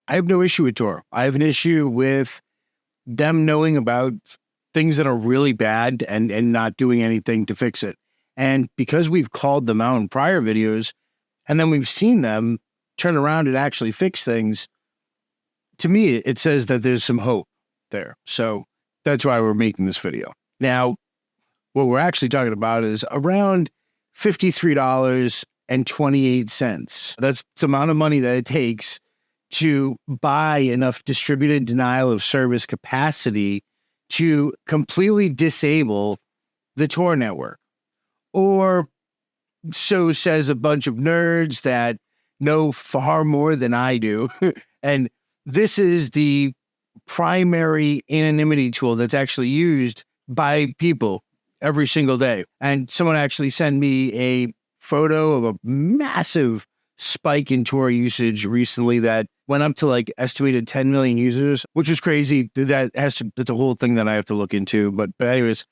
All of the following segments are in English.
I have no issue with Tor. I have an issue with them knowing about things that are really bad and not doing anything to fix it. And because we've called them out in prior videos, and then we've seen them turn around and actually fix things, to me, it says that there's some hope there. So that's why we're making this video. Now, what we're actually talking about is around $53.28. That's the amount of money that it takes to buy enough distributed denial of service capacity to completely disable the Tor network. Or so says a bunch of nerds that know far more than I do. And this is the primary anonymity tool that's actually used by people every single day. And someone actually sent me a photo of a massive spike in Tor usage recently that went up to like estimated 10 million users, which is crazy. That's a whole thing that I have to look into. But anyways,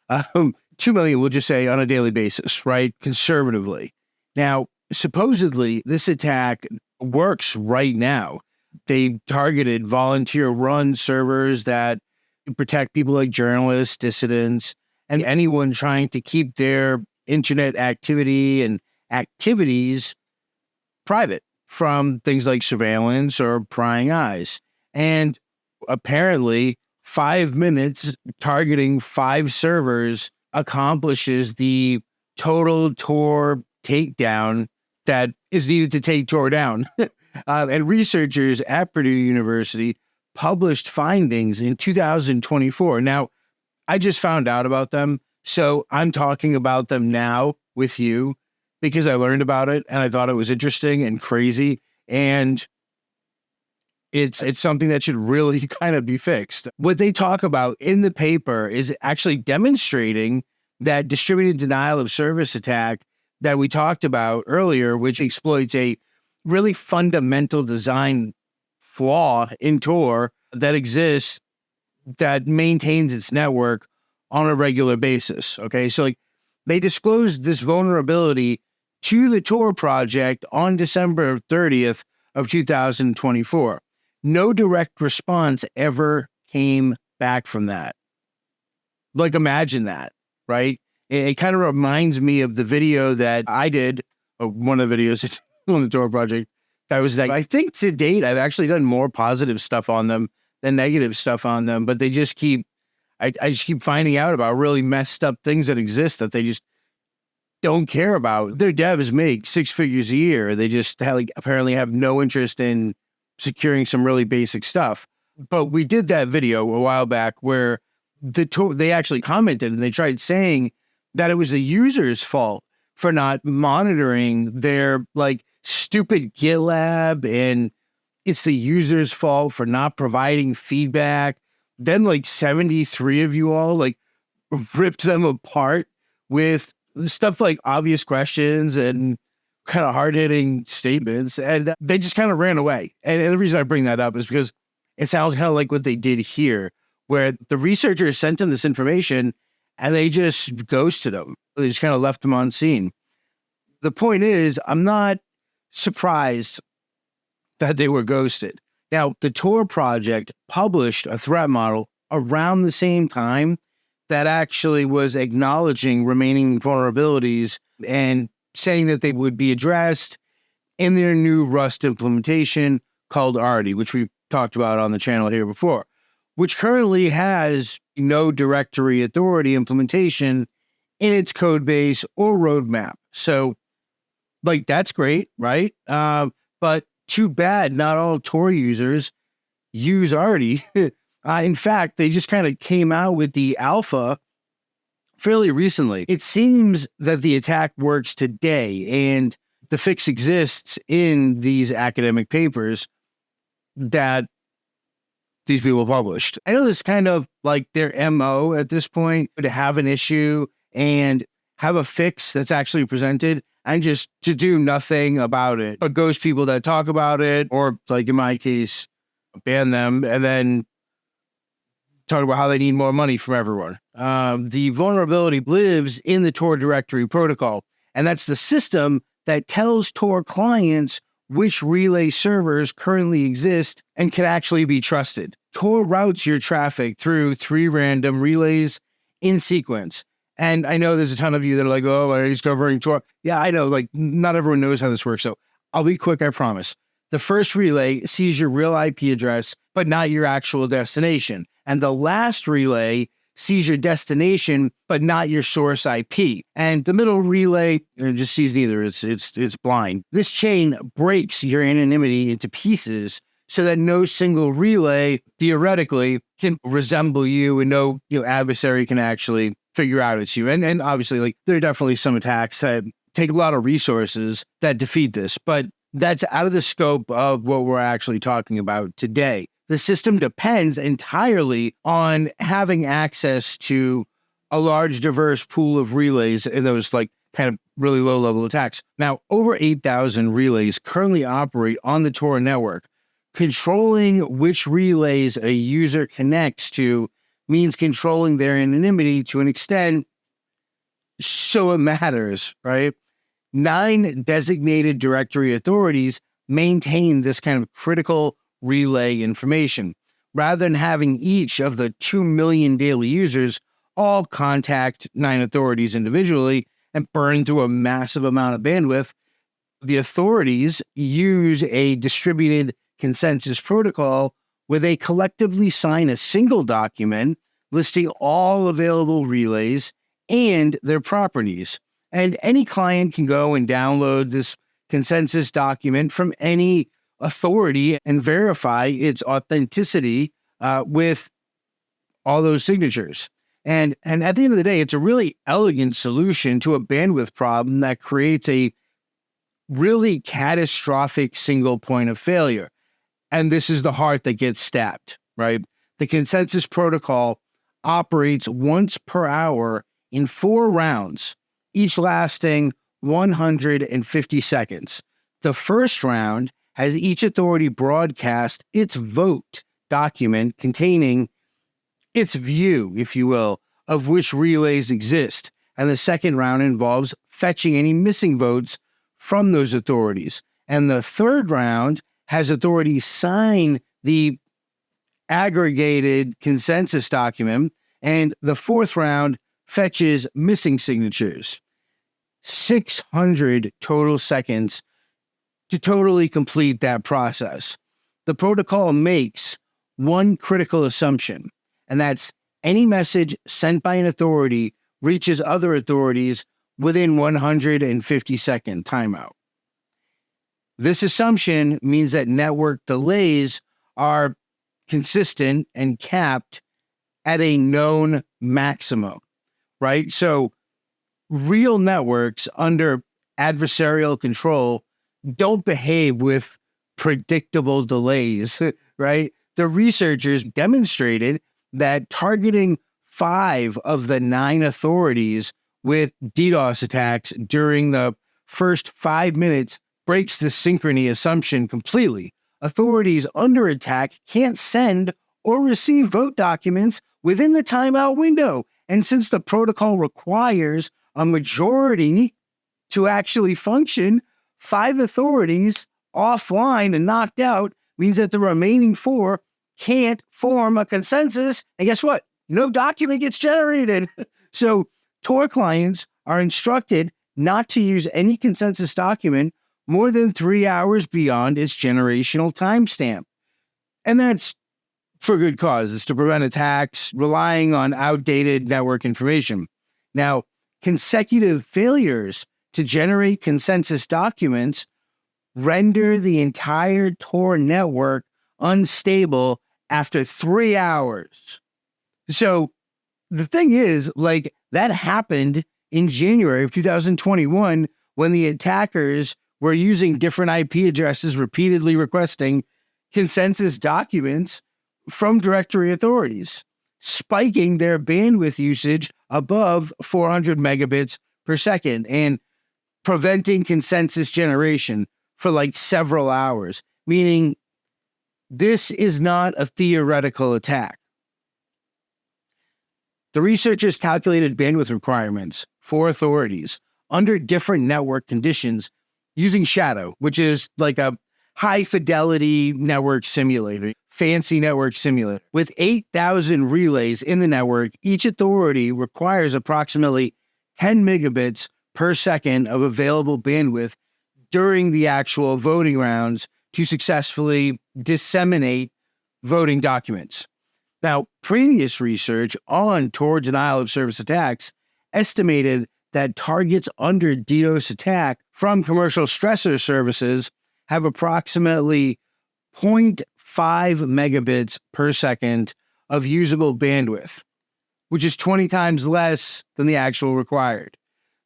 2 million, we'll just say on a daily basis, right? Conservatively. Now, supposedly this attack works right now. They targeted volunteer-run servers that protect people like journalists, dissidents, and anyone trying to keep their internet activity and activities private from things like surveillance or prying eyes. And apparently, 5 minutes targeting 5 servers accomplishes the total Tor takedown that is needed to take Tor down. And researchers at Purdue University published findings in 2024. Now, I just found out about them, so I'm talking about them now with you because I learned about it and I thought it was interesting and crazy, and it's something that should really kind of be fixed. What they talk about in the paper is actually demonstrating that distributed denial of service attack that we talked about earlier, which exploits a really fundamental design flaw in Tor that exists that maintains its network on a regular basis. Okay, so like they disclosed this vulnerability to the Tor Project on December 30th of 2024. No direct response ever came back from that. Like, imagine that, right? It kind of reminds me of the video that I did, one of the videos on the Tor Project. That was like, I think to date, I've actually done more positive stuff on them than negative stuff on them, but they just keep, I just keep finding out about really messed up things that exist that they just don't care about. Their devs make 6 figures a year. They just apparently have no interest in securing some really basic stuff. But we did that video a while back where they actually commented and they tried saying that it was the user's fault for not monitoring their stupid GitLab, and it's the user's fault for not providing feedback. Then 73 of you all ripped them apart with stuff like obvious questions and kind of hard-hitting statements, and they just kind of ran away. And the reason I bring that up is because it sounds kind of like what they did here, where the researchers sent them this information and they just ghosted them. They just kind of left them on scene. The point is, I'm not surprised that they were ghosted. Now, the Tor Project published a threat model around the same time that actually was acknowledging remaining vulnerabilities and saying that they would be addressed in their new Rust implementation called Arti, which we've talked about on the channel here before, which currently has no directory authority implementation in its code base or roadmap. So, that's great, right? But too bad not all Tor users use Arti. In fact, they just kind of came out with the alpha fairly recently. It seems that the attack works today, and the fix exists in these academic papers that these people published. I know this is kind of like their MO at this point, to have an issue and have a fix that's actually presented and just to do nothing about it, but ghost people that talk about it, or in my case, ban them and then talk about how they need more money from everyone. The vulnerability lives in the Tor directory protocol, and that's the system that tells Tor clients which relay servers currently exist and can actually be trusted. Tor routes your traffic through 3 random relays in sequence. And I know there's a ton of you that are like, oh, he's covering Tor. Yeah, I know, like, not everyone knows how this works. So I'll be quick, I promise. The first relay sees your real IP address, but not your actual destination. And the last relay sees your destination, but not your source IP. And the middle relay just sees neither. It's blind. This chain breaks your anonymity into pieces so that no single relay theoretically can resemble you, and no adversary can actually figure out it's you. And obviously, like, there are definitely some attacks that take a lot of resources that defeat this, but that's out of the scope of what we're actually talking about today. The system depends entirely on having access to a large, diverse pool of relays in those, like, kind of really low-level attacks. Now, over 8,000 relays currently operate on the Tor network. Controlling which relays a user connects to means controlling their anonymity to an extent so it matters, right? 9 designated directory authorities maintain this kind of critical relay information, rather than having each of the 2 million daily users all contact 9 authorities individually and burn through a massive amount of bandwidth. The authorities use a distributed consensus protocol where they collectively sign a single document listing all available relays and their properties. And any client can go and download this consensus document from any authority and verify its authenticity with all those signatures. And at the end of the day, it's a really elegant solution to a bandwidth problem that creates a really catastrophic single point of failure. And this is the heart that gets stabbed, right? The consensus protocol operates once per hour in 4 rounds, each lasting 150 seconds. The first round has each authority broadcast its vote document containing its view, if you will, of which relays exist. And the second round involves fetching any missing votes from those authorities. And the third round has authorities sign the aggregated consensus document. And the fourth round fetches missing signatures. 600 total seconds to totally complete that process. The protocol makes one critical assumption, and that's any message sent by an authority reaches other authorities within 150-second timeout. This assumption means that network delays are consistent and capped at a known maximum, right? So real networks under adversarial control don't behave with predictable delays, right? The researchers demonstrated that targeting 5 of the 9 authorities with DDoS attacks during the first 5 minutes breaks the Synchrony assumption completely. Authorities under attack can't send or receive vote documents within the timeout window. And since the protocol requires a majority to actually function, 5 authorities offline and knocked out means that the remaining 4 can't form a consensus. And guess what? No document gets generated. So Tor clients are instructed not to use any consensus document more than 3 hours beyond its generational timestamp. And that's for good cause. It's to prevent attacks relying on outdated network information. Now, consecutive failures to generate consensus documents render the entire Tor network unstable after 3 hours. So the thing is, like, that happened in January of 2021 when the attackers were using different IP addresses, repeatedly requesting consensus documents from directory authorities, spiking their bandwidth usage above 400 megabits per second and preventing consensus generation for like several hours, meaning this is not a theoretical attack. The researchers calculated bandwidth requirements for authorities under different network conditions using Shadow, which is like a high fidelity network simulator, fancy network simulator. With 8,000 relays in the network, each authority requires approximately 10 megabits per second of available bandwidth during the actual voting rounds to successfully disseminate voting documents. Now, previous research on Tor denial of service attacks estimated that targets under DDoS attack from commercial stressor services have approximately 0.5 megabits per second of usable bandwidth, which is 20 times less than the actual required.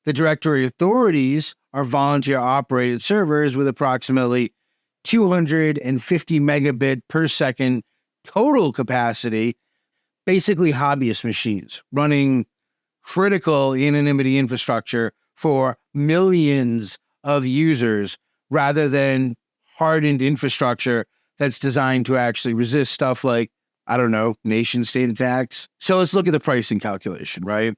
The directory authorities are volunteer-operated servers with approximately 250 megabit per second total capacity, basically hobbyist machines running critical anonymity infrastructure for millions of users rather than hardened infrastructure that's designed to actually resist stuff like, I don't know, nation-state attacks. So let's look at the pricing calculation, right?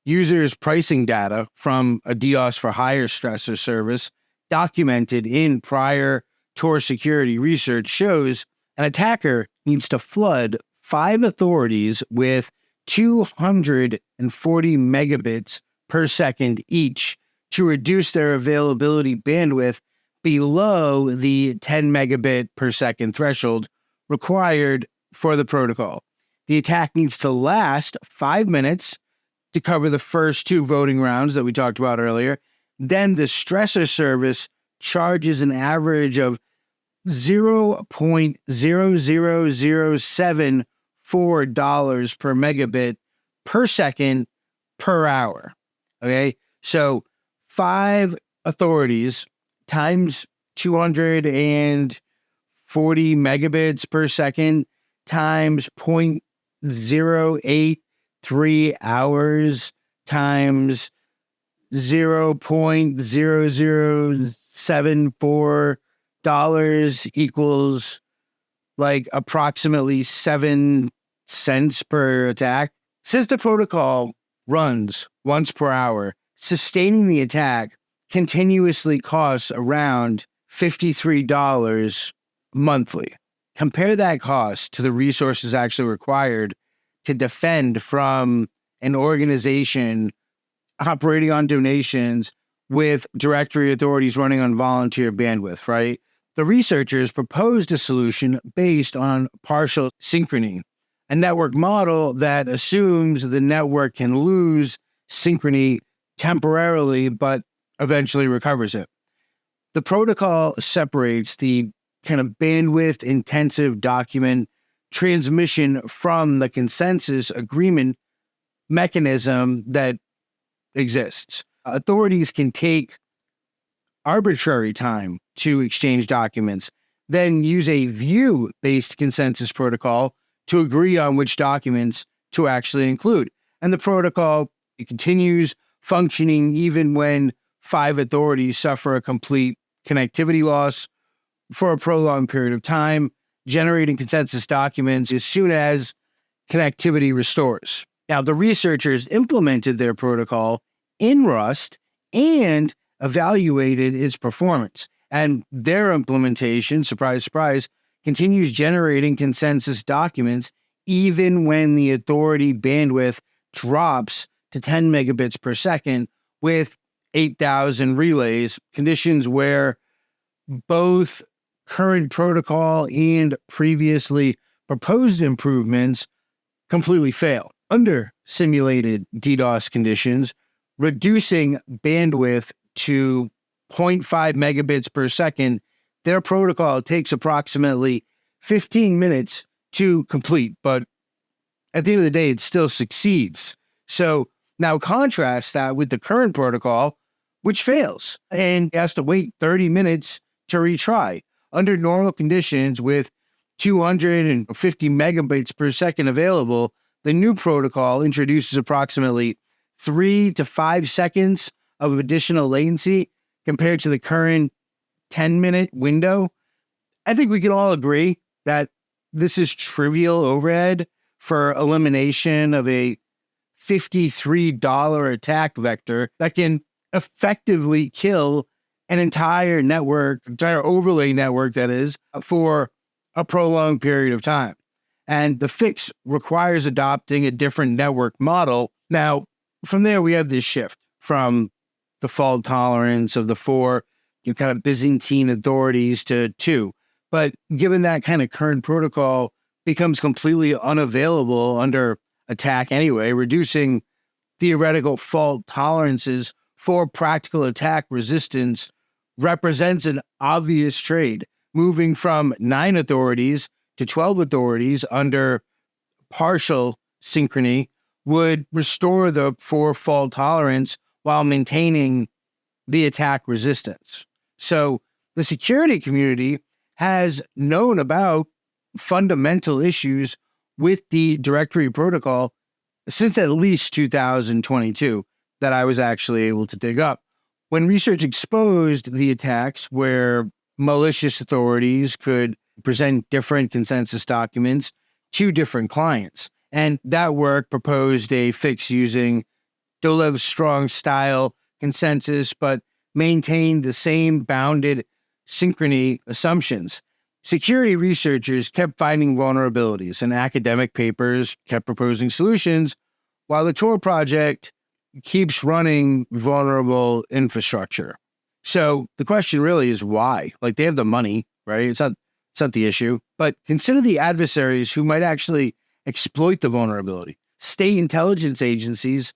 Users' pricing data from a DDoS for hire stressor service documented in prior Tor security research shows an attacker needs to flood 5 authorities with 240 megabits per second each to reduce their availability bandwidth below the 10 megabit per second threshold required for the protocol. The attack needs to last 5 minutes to cover the first 2 voting rounds that we talked about earlier. Then the stressor service charges an average of $0.00074 per megabit per second per hour. Okay, so 5 authorities times 240 megabits per second times 0.083 hours times $0.0074 equals like approximately 7 cents per attack. Since the protocol runs once per hour, sustaining the attack continuously costs around $53 monthly. Compare that cost to the resources actually required to defend from an organization operating on donations with directory authorities running on volunteer bandwidth, right? The researchers proposed a solution based on partial synchrony, a network model that assumes the network can lose synchrony temporarily, but eventually recovers it. The protocol separates the kind of bandwidth intensive document transmission from the consensus agreement mechanism that exists. Authorities can take arbitrary time to exchange documents, then use a view-based consensus protocol to agree on which documents to actually include. And the protocol continues functioning even when 5 authorities suffer a complete connectivity loss for a prolonged period of time, generating consensus documents as soon as connectivity restores. Now, the researchers implemented their protocol in Rust and evaluated its performance. And their implementation, surprise, surprise, continues generating consensus documents even when the authority bandwidth drops to 10 megabits per second with 8,000 relays, conditions where both current protocol and previously proposed improvements completely fail. Under simulated DDoS conditions, reducing bandwidth to 0.5 megabits per second, their protocol takes approximately 15 minutes to complete, but at the end of the day, it still succeeds. So now contrast that with the current protocol, which fails and has to wait 30 minutes to retry. Under normal conditions with 250 megabits per second available, the new protocol introduces approximately 3 to 5 seconds of additional latency compared to the current 10-minute window. I think we can all agree that this is trivial overhead for elimination of a $53 attack vector that can effectively kill an entire network, entire overlay network, that is, for a prolonged period of time. And the fix requires adopting a different network model. Now, from there, we have this shift from the fault tolerance of the four kind of Byzantine authorities to two. But given that kind of current protocol becomes completely unavailable under attack anyway, reducing theoretical fault tolerances for practical attack resistance represents an obvious trade, moving from 9 authorities to 12 authorities under partial synchrony would restore the 4 fault tolerance while maintaining the attack resistance. So the security community has known about fundamental issues with the directory protocol since at least 2022 that I was actually able to dig up. When research exposed the attacks where malicious authorities could present different consensus documents to different clients. And that work proposed a fix using Dolev's strong style consensus, but maintained the same bounded synchrony assumptions. Security researchers kept finding vulnerabilities, and academic papers kept proposing solutions, while the Tor Project keeps running vulnerable infrastructure. So the question really is why? Like, they have the money, right? It's not the issue. But consider the adversaries who might actually exploit the vulnerability. State intelligence agencies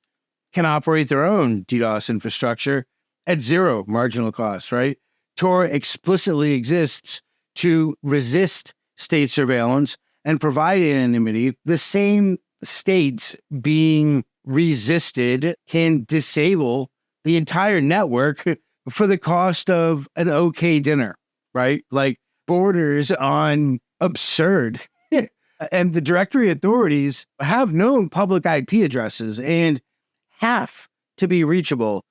can operate their own DDoS infrastructure at zero marginal cost, right? Tor explicitly exists to resist state surveillance and provide anonymity. The same states being resisted can disable the entire network for the cost of an okay dinner, right? Like, borders on absurd. And the directory authorities have known public IP addresses and have to be reachable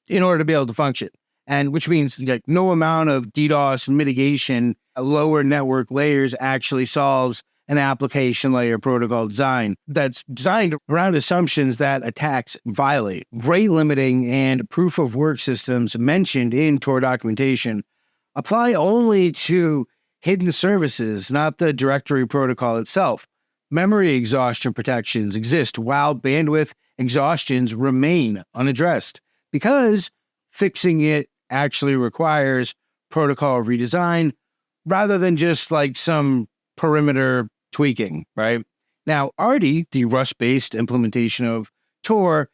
in order to be able to function. And which means like no amount of DDoS mitigation, lower network layers actually solves an application layer protocol design that's designed around assumptions that attacks violate. Rate limiting and proof of work systems mentioned in Tor documentation apply only to hidden services, not the directory protocol itself. Memory exhaustion protections exist while bandwidth exhaustions remain unaddressed because fixing it actually requires protocol redesign rather than just like some perimeter tweaking, right? Now, Arti, the Rust-based implementation of Tor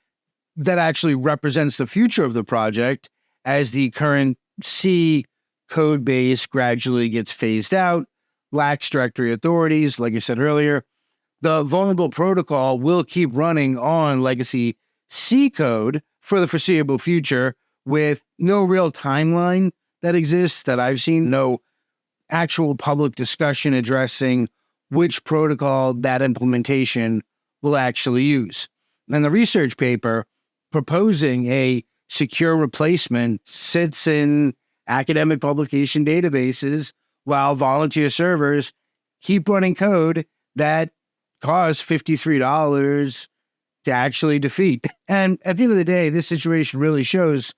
that actually represents the future of the project as the current C code base gradually gets phased out, lacks directory authorities, like I said earlier. The vulnerable protocol will keep running on legacy C code for the foreseeable future with no real timeline that exists that I've seen, no actual public discussion addressing which protocol that implementation will actually use. And the research paper proposing a secure replacement sits in academic publication databases while volunteer servers keep running code that costs $53 to actually defeat. And at the end of the day, this situation really shows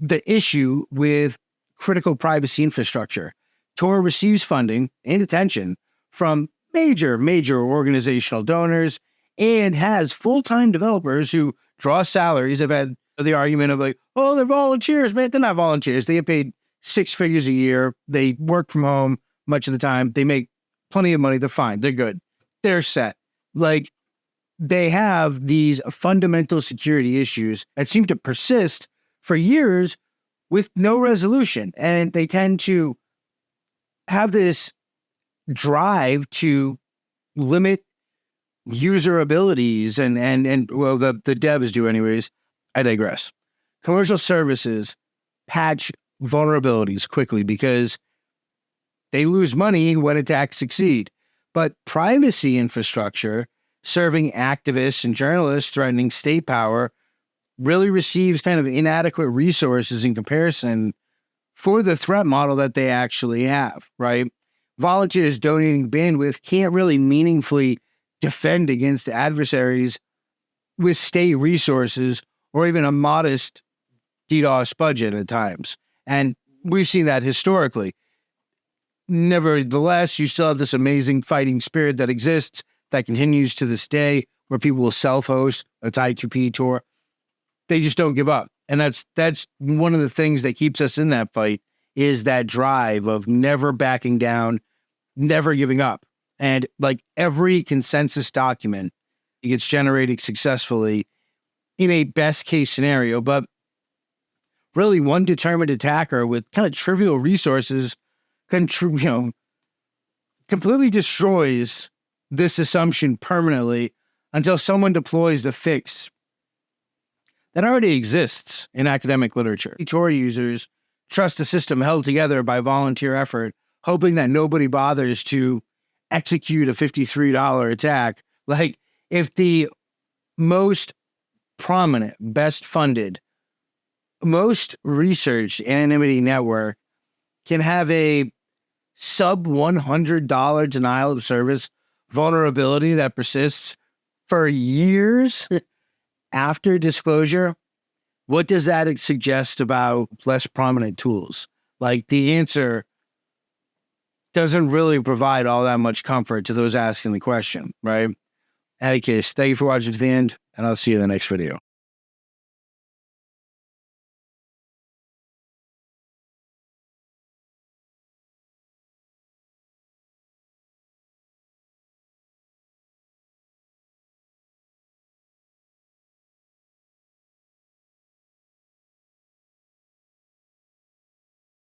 the issue with critical privacy infrastructure. Tor receives funding and attention from major organizational donors and has full-time developers who draw salaries. I've had the argument of like, oh, they're volunteers, man. They're not volunteers. They get paid 6 figures a year. They work from home much of the time. They make plenty of money. They're fine. They're good. They're set. Like, they have these fundamental security issues that seem to persist for years with no resolution. And they tend to have this drive to limit user abilities and well, the devs do anyways. I digress. Commercial services patch vulnerabilities quickly because they lose money when attacks succeed. But privacy infrastructure serving activists and journalists threatening state power really receives kind of inadequate resources in comparison for the threat model that they actually have, right? Volunteers donating bandwidth can't really meaningfully defend against adversaries with state resources or even a modest DDoS budget at times. And we've seen that historically. Nevertheless, you still have this amazing fighting spirit that exists that continues to this day, where people will self-host. It's I2P Tor. They just don't give up. And that's one of the things that keeps us in that fight, is that drive of never backing down, never giving up. And like every consensus document, it gets generated successfully in a best case scenario. But really, one determined attacker with kind of trivial resources completely destroys this assumption permanently until someone deploys the fix that already exists in academic literature. Tor users trust a system held together by volunteer effort, hoping that nobody bothers to execute a $53 attack. Like, if the most prominent, best funded, most researched anonymity network can have a sub $100 denial of service vulnerability that persists for years after disclosure, what does that suggest about less prominent tools? Like, the answer doesn't really provide all that much comfort to those asking the question, right? In any case, thank you for watching to the end, and I'll see you in the next video.